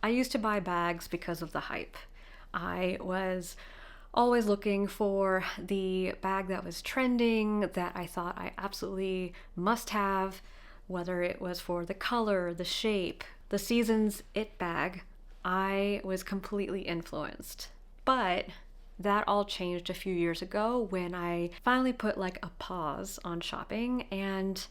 I used to buy bags because of the hype. I was always looking for the bag that was trending, that I thought I absolutely must have, whether it was for the color, the shape, the season's it bag. I was completely influenced. But that all changed a few years ago when I finally put like a pause on shopping, and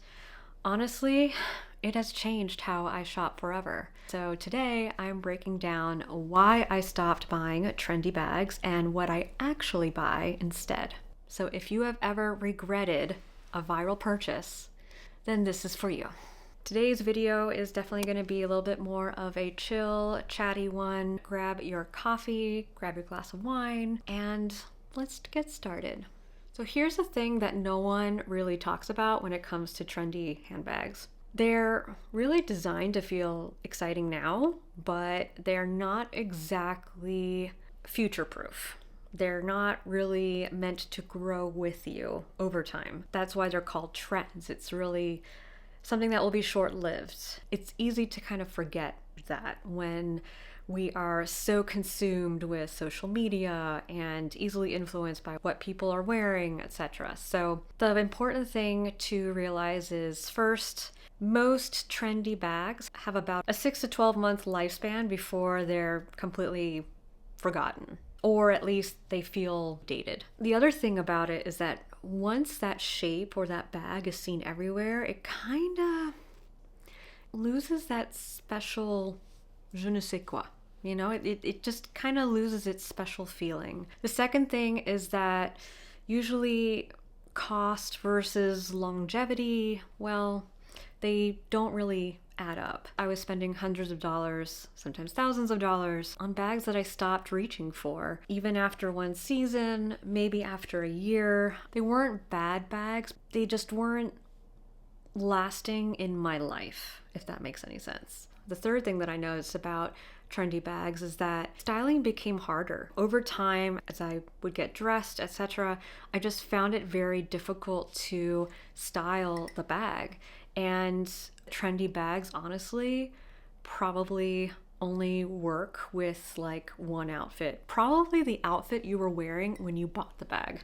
honestly, it has changed how I shop forever. So today I'm breaking down why I stopped buying trendy bags and what I actually buy instead. So if you have ever regretted a viral purchase, then this is for you. Today's video is definitely going to be a little bit more of a chill, chatty one. Grab your coffee, grab your glass of wine, and let's get started. So here's the thing that no one really talks about when it comes to trendy handbags. They're really designed to feel exciting now, but they're not exactly future-proof. They're not really meant to grow with you over time. That's why they're called trends. It's really something that will be short-lived. It's easy to kind of forget that when we are so consumed with social media and easily influenced by what people are wearing, etc. So the important thing to realize is, first, most trendy bags have about a 6 to 12 month lifespan before they're completely forgotten, or at least they feel dated. The other thing about it is that once that shape or that bag is seen everywhere, it kind of loses that special je ne sais quoi. You know, it just kind of loses its special feeling. The second thing is that usually cost versus longevity, well, they don't really add up. I was spending hundreds of dollars, sometimes thousands of dollars, on bags that I stopped reaching for. Even after one season, maybe after a year. They weren't bad bags, they just weren't lasting in my life, if that makes any sense. The third thing that I noticed about trendy bags is that styling became harder. Over time, as I would get dressed, etc., I just found it very difficult to style the bag. And trendy bags, honestly, probably only work with like one outfit. Probably the outfit you were wearing when you bought the bag.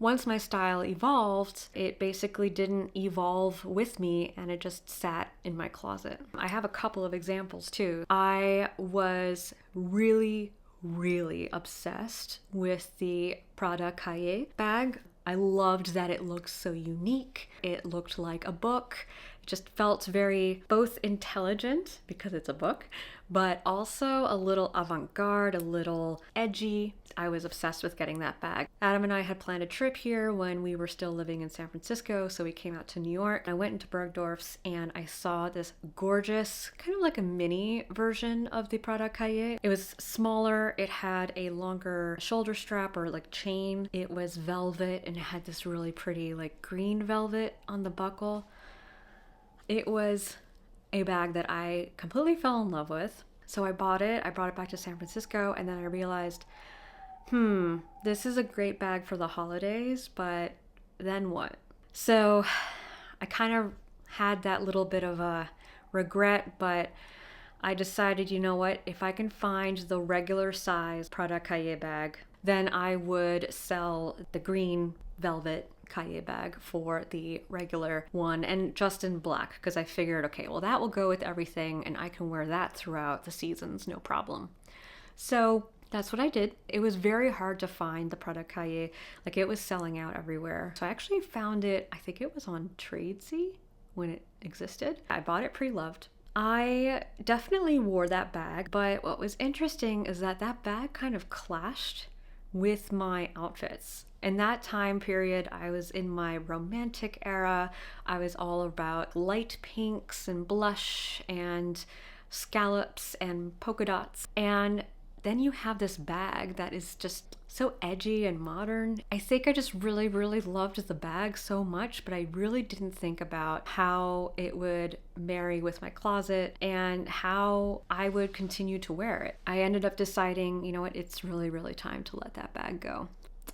Once my style evolved, it basically didn't evolve with me and it just sat in my closet. I have a couple of examples too. I was really obsessed with the Prada Cahier bag. I loved that it looked so unique. It looked like a book. It just felt very both intelligent because it's a book, but also a little avant-garde, a little edgy. I was obsessed with getting that bag. Adam and I had planned a trip here when we were still living in San Francisco, so we came out to New York. I went into Bergdorf's and I saw this gorgeous, kind of like a mini version of the Prada Cahier. It was smaller, it had a longer shoulder strap or like chain. It was velvet and it had this really pretty like green velvet on the buckle. It was a bag that I completely fell in love with. So I bought it, I brought it back to San Francisco, and then I realized, this is a great bag for the holidays, but then what? So I kind of had that little bit of a regret, but I decided, you know what, if I can find the regular size Prada Cahier bag, then I would sell the green velvet Cahier bag for the regular one, and just in black, because I figured, okay, well that will go with everything and I can wear that throughout the seasons, no problem. So that's what I did. It was very hard to find the Prada Cahier, like it was selling out everywhere. So I actually found it, I think it was on Tradesy when it existed. I bought it pre-loved. I definitely wore that bag, but what was interesting is that that bag kind of clashed with my outfits. In that time period, I was in my romantic era. I was all about light pinks and blush and scallops and polka dots. And then you have this bag that is just so edgy and modern. I think I just really loved the bag so much, but I really didn't think about how it would marry with my closet and how I would continue to wear it. I ended up deciding, you know what, it's really time to let that bag go.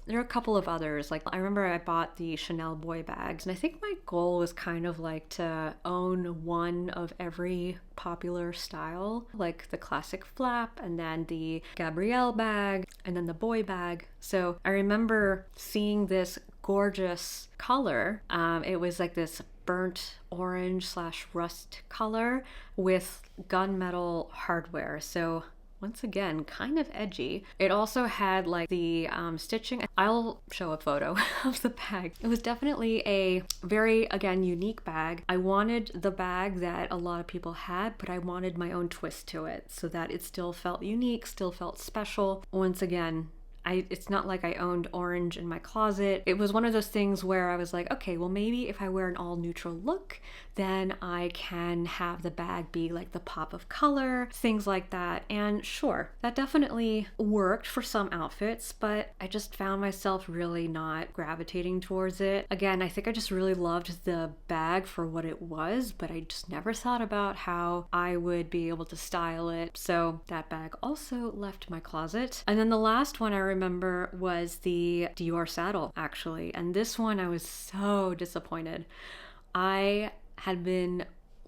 There are a couple of others. Like I remember I bought the Chanel boy bags, and I think my goal was kind of like to own one of every popular style, like the classic flap, and then the Gabrielle bag, and then the boy bag. So I remember seeing this gorgeous color. It was like this burnt orange slash rust color with gunmetal hardware. So once again, kind of edgy. It also had like the stitching. I'll show a photo of the bag. It was definitely a very, again, unique bag. I wanted the bag that a lot of people had, but I wanted my own twist to it so that it still felt unique, still felt special. Once again, it's not like I owned orange in my closet. It was one of those things where I was like, okay, well, maybe if I wear an all neutral look, then I can have the bag be like the pop of color, things like that. And sure, that definitely worked for some outfits, but I just found myself really not gravitating towards it. Again, I think I just really loved the bag for what it was, but I just never thought about how I would be able to style it. So that bag also left my closet. And then the last one I remember was the Dior saddle, actually. And this one I was so disappointed. I had been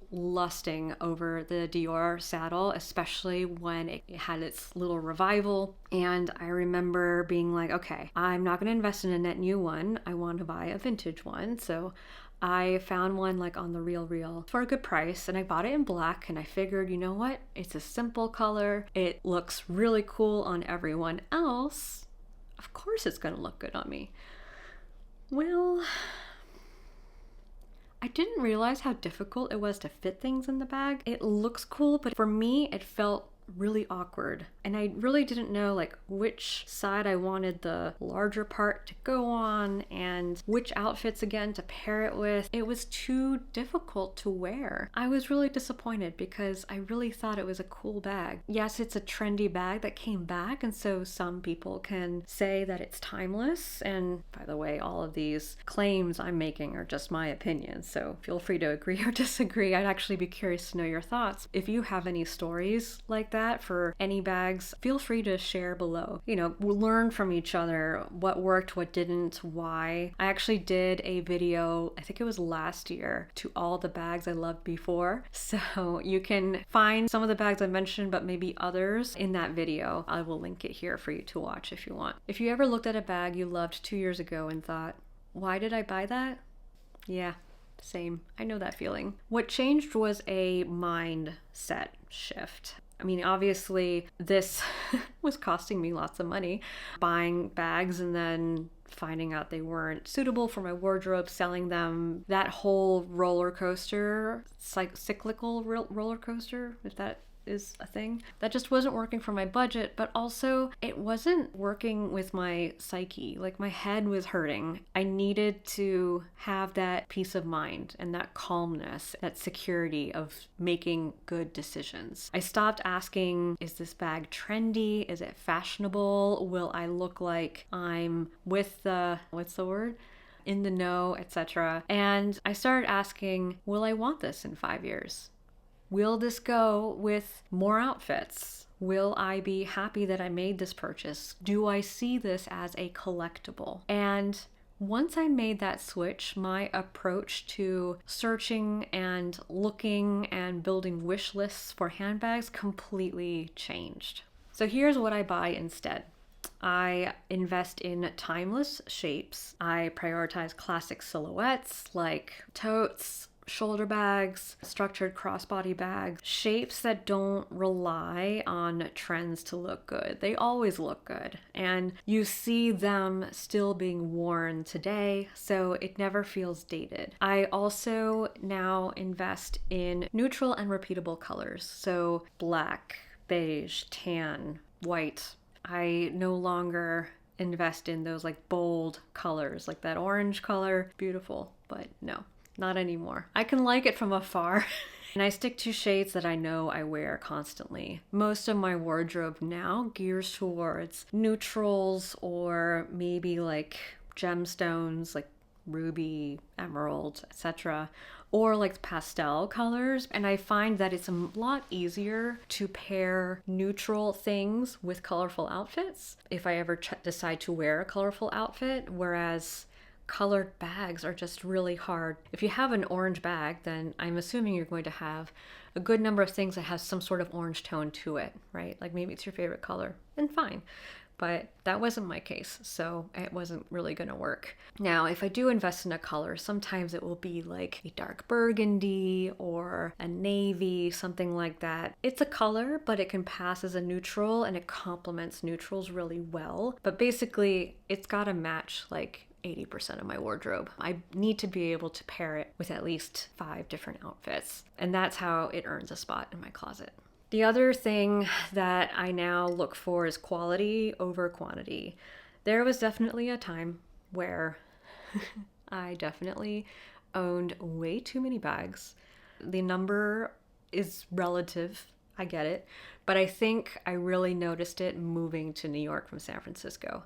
lusting over the Dior saddle, especially when it had its little revival. And I remember being like, okay, I'm not going to invest in a net new one. I want to buy a vintage one. So I found one like on the RealReal for a good price, and I bought it in black, and I figured, you know what? It's a simple color. It looks really cool on everyone else. Of course it's going to look good on me. Well, I didn't realize how difficult it was to fit things in the bag. It looks cool, but for me, it felt really awkward. And I really didn't know like which side I wanted the larger part to go on and which outfits again to pair it with. It was too difficult to wear. I was really disappointed because I really thought it was a cool bag. Yes, it's a trendy bag that came back, and so some people can say that it's timeless. And by the way, all of these claims I'm making are just my opinion, so feel free to agree or disagree. I'd actually be curious to know your thoughts. If you have any stories like that for any bags, feel free to share below. You know, we'll learn from each other what worked, what didn't, why. I actually did a video, I think it was last year, to all the bags I loved before. So you can find some of the bags I mentioned, but maybe others in that video. I will link it here for you to watch if you want. If you ever looked at a bag you loved 2 years ago and thought, why did I buy that? Yeah, same. I know that feeling. What changed was a mindset shift. I mean, obviously, this was costing me lots of money, buying bags and then finding out they weren't suitable for my wardrobe, selling them. That whole roller coaster, cyclical roller coaster, if that is a thing, that just wasn't working for my budget, but also it wasn't working with my psyche. Like my head was hurting. I needed to have that peace of mind and that calmness, that security of making good decisions. I stopped asking, is this bag trendy? Is it fashionable? Will I look like I'm with the, what's the word? In the know, etc. And I started asking, will I want this in 5 years? Will this go with more outfits? Will I be happy that I made this purchase? Do I see this as a collectible? And once I made that switch, my approach to searching and looking and building wish lists for handbags completely changed. So here's what I buy instead. I invest in timeless shapes. I prioritize classic silhouettes like totes, shoulder bags, structured crossbody bags, shapes that don't rely on trends to look good. They always look good, and you see them still being worn today, so it never feels dated. I also now invest in neutral and repeatable colors, so black, beige, tan, white. I no longer invest in those like bold colors, like that orange color. Beautiful, but no. Not anymore. I can like it from afar. And I stick to shades that I know I wear constantly. Most of my wardrobe now gears towards neutrals or maybe like gemstones, like ruby, emerald, etc., or like pastel colors. And I find that it's a lot easier to pair neutral things with colorful outfits if I ever decide to wear a colorful outfit, whereas colored bags are just really hard. If you have an orange bag, then I'm assuming you're going to have a good number of things that has some sort of orange tone to it, right? Like maybe it's your favorite color, and fine. But that wasn't my case, so it wasn't really gonna work. Now, if I do invest in a color, sometimes it will be like a dark burgundy or a navy, something like that. It's a color, but it can pass as a neutral and it complements neutrals really well. But basically, it's gotta match like 80% of my wardrobe. I need to be able to pair it with at least 5 different outfits, and that's how it earns a spot in my closet. The other thing that I now look for is quality over quantity. There was definitely a time where I definitely owned way too many bags. The number is relative, I get it, but I think I really noticed it moving to New York from San Francisco.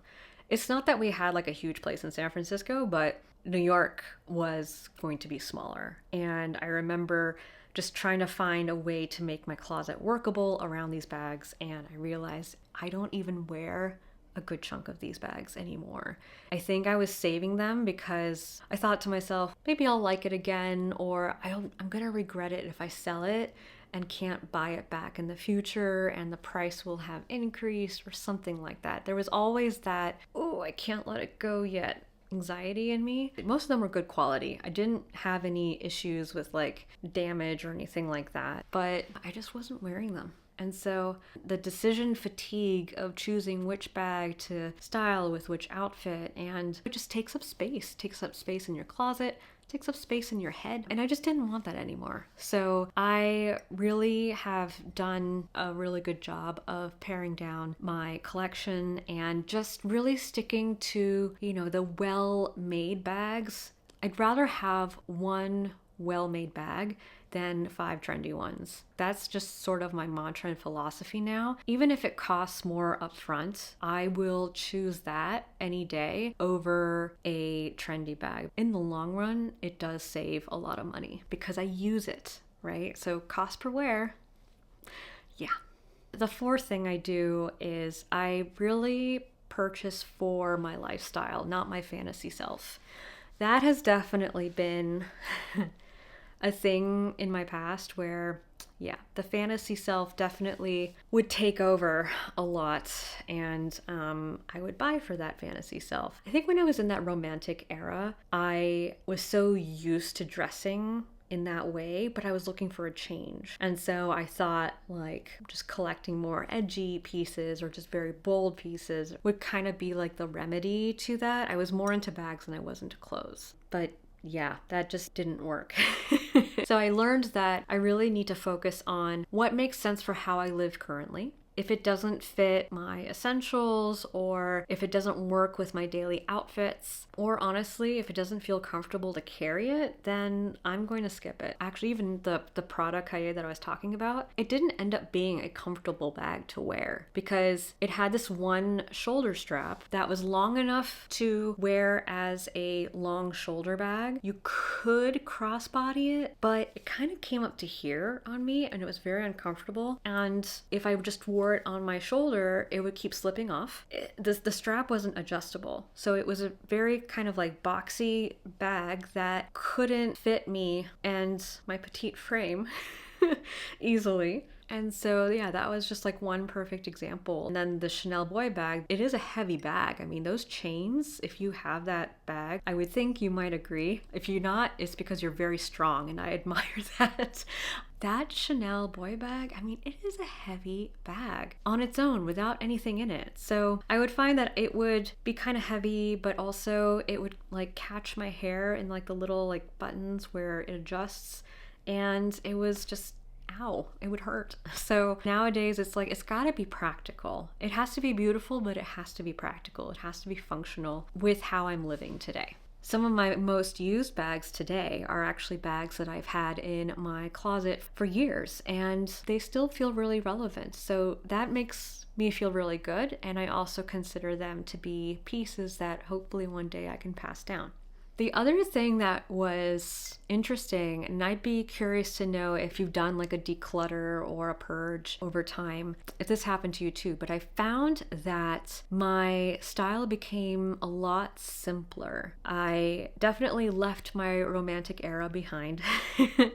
It's not that we had like a huge place in San Francisco, but New York was going to be smaller. And I remember just trying to find a way to make my closet workable around these bags. And I realized I don't even wear a good chunk of these bags anymore. I think I was saving them because I thought to myself, maybe I'll like it again, or I'm gonna regret it if I sell it and can't buy it back in the future and the price will have increased or something like that. There was always that, oh, I can't let it go yet anxiety in me. Most of them were good quality. I didn't have any issues with like damage or anything like that, but I just wasn't wearing them. And so the decision fatigue of choosing which bag to style with which outfit, and it just takes up space in your closet, takes up space in your head, and I just didn't want that anymore. So I really have done a really good job of paring down my collection and just really sticking to, the well-made bags. I'd rather have one well-made bag than 5 trendy ones. That's just sort of my mantra and philosophy now. Even if it costs more upfront, I will choose that any day over a trendy bag. In the long run, it does save a lot of money because I use it, right? So cost per wear, yeah. The fourth thing I do is I really purchase for my lifestyle, not my fantasy self. That has definitely been a thing in my past where, the fantasy self definitely would take over a lot, and I would buy for that fantasy self. I think when I was in that romantic era, I was so used to dressing in that way, but I was looking for a change. And so I thought like just collecting more edgy pieces or just very bold pieces would kind of be like the remedy to that. I was more into bags than I was into clothes. But yeah, that just didn't work. So I learned that I really need to focus on what makes sense for how I live currently. If it doesn't fit my essentials, or if it doesn't work with my daily outfits, or honestly, if it doesn't feel comfortable to carry it, then I'm going to skip it. Actually, even the Prada Cahier that I was talking about, it didn't end up being a comfortable bag to wear because it had this one shoulder strap that was long enough to wear as a long shoulder bag. You could crossbody it, but it kind of came up to here on me and it was very uncomfortable. And if I just wore it on my shoulder, it would keep slipping off. The strap wasn't adjustable. So it was a very kind of like boxy bag that couldn't fit me and my petite frame easily. And so, that was just like one perfect example. And then the Chanel Boy bag, it is a heavy bag. I mean, those chains, if you have that bag, I would think you might agree. If you're not, it's because you're very strong, and I admire that. That Chanel Boy bag, I mean, it is a heavy bag on its own without anything in it. So I would find that it would be kind of heavy, but also it would like catch my hair in like the little like buttons where it adjusts. And it was just, ow, it would hurt. So nowadays it's like, it's gotta be practical. It has to be beautiful, but it has to be practical. It has to be functional with how I'm living today. Some of my most used bags today are actually bags that I've had in my closet for years, and they still feel really relevant. So that makes me feel really good, and I also consider them to be pieces that hopefully one day I can pass down. The other thing that was interesting, and I'd be curious to know if you've done like a declutter or a purge over time, if this happened to you too, but I found that my style became a lot simpler. I definitely left my romantic era behind.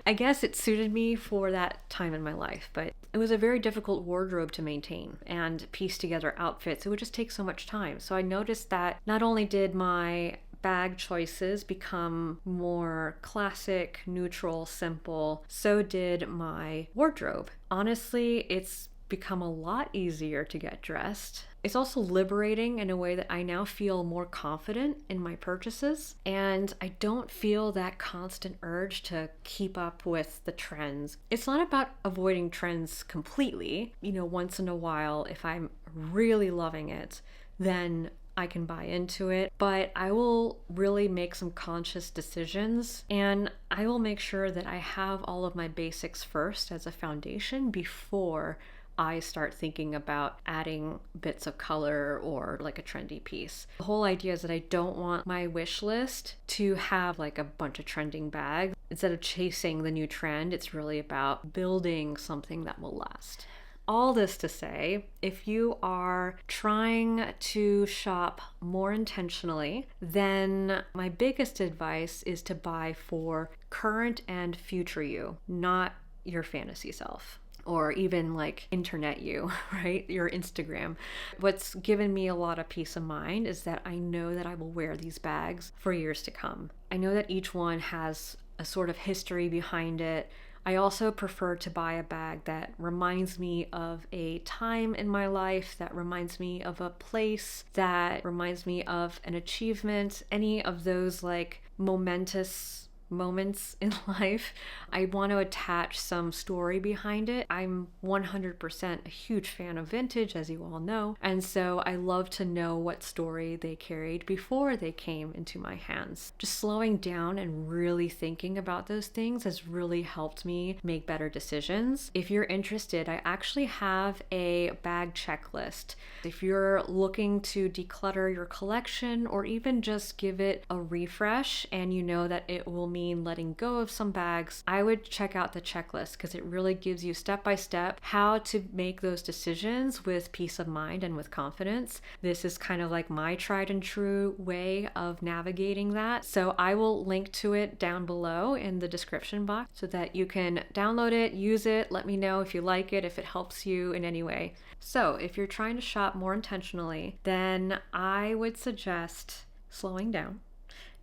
I guess it suited me for that time in my life, but it was a very difficult wardrobe to maintain and piece together outfits. It would just take so much time. So I noticed that not only did my bag choices become more classic, neutral, simple, so did my wardrobe. Honestly, it's become a lot easier to get dressed. It's also liberating in a way that I now feel more confident in my purchases, and I don't feel that constant urge to keep up with the trends. It's not about avoiding trends completely. Once in a while, if I'm really loving it, then I can buy into it, but I will really make some conscious decisions, and I will make sure that I have all of my basics first as a foundation before I start thinking about adding bits of color or like a trendy piece. The whole idea is that I don't want my wish list to have like a bunch of trending bags. Instead of chasing the new trend, it's really about building something that will last. All this to say, if you are trying to shop more intentionally, then my biggest advice is to buy for current and future you, not your fantasy self. Or even like internet you, right? Your Instagram. What's given me a lot of peace of mind is that I know that I will wear these bags for years to come. I know that each one has a sort of history behind it. I also prefer to buy a bag that reminds me of a time in my life, that reminds me of a place, that reminds me of an achievement, any of those like momentous moments in life. I want to attach some story behind it. I'm 100% a huge fan of vintage, as you all know, and so I love to know what story they carried before they came into my hands. Just slowing down and really thinking about those things has really helped me make better decisions. If you're interested, I actually have a bag checklist. If you're looking to declutter your collection or even just give it a refresh and you know that it will mean letting go of some bags, I would check out the checklist because it really gives you step by step how to make those decisions with peace of mind and with confidence. This is kind of like my tried and true way of navigating that. So I will link to it down below in the description box so that you can download it, use it, let me know if you like it, if it helps you in any way. So if you're trying to shop more intentionally, then I would suggest slowing down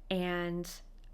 and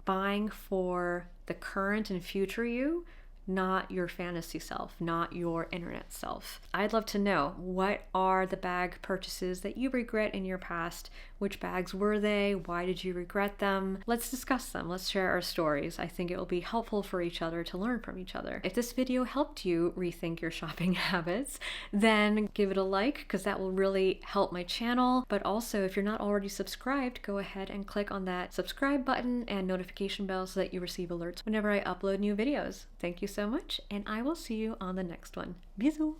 buying for the current and future you, not your fantasy self, not your internet self. I'd love to know, what are the bag purchases that you regret in your past? Which bags were they? Why did you regret them? Let's discuss them. Let's share our stories. I think it will be helpful for each other to learn from each other. If this video helped you rethink your shopping habits, then give it a like because that will really help my channel. But also, if you're not already subscribed, go ahead and click on that subscribe button and notification bell so that you receive alerts whenever I upload new videos. Thank you so much, and I will see you on the next one. Bisous!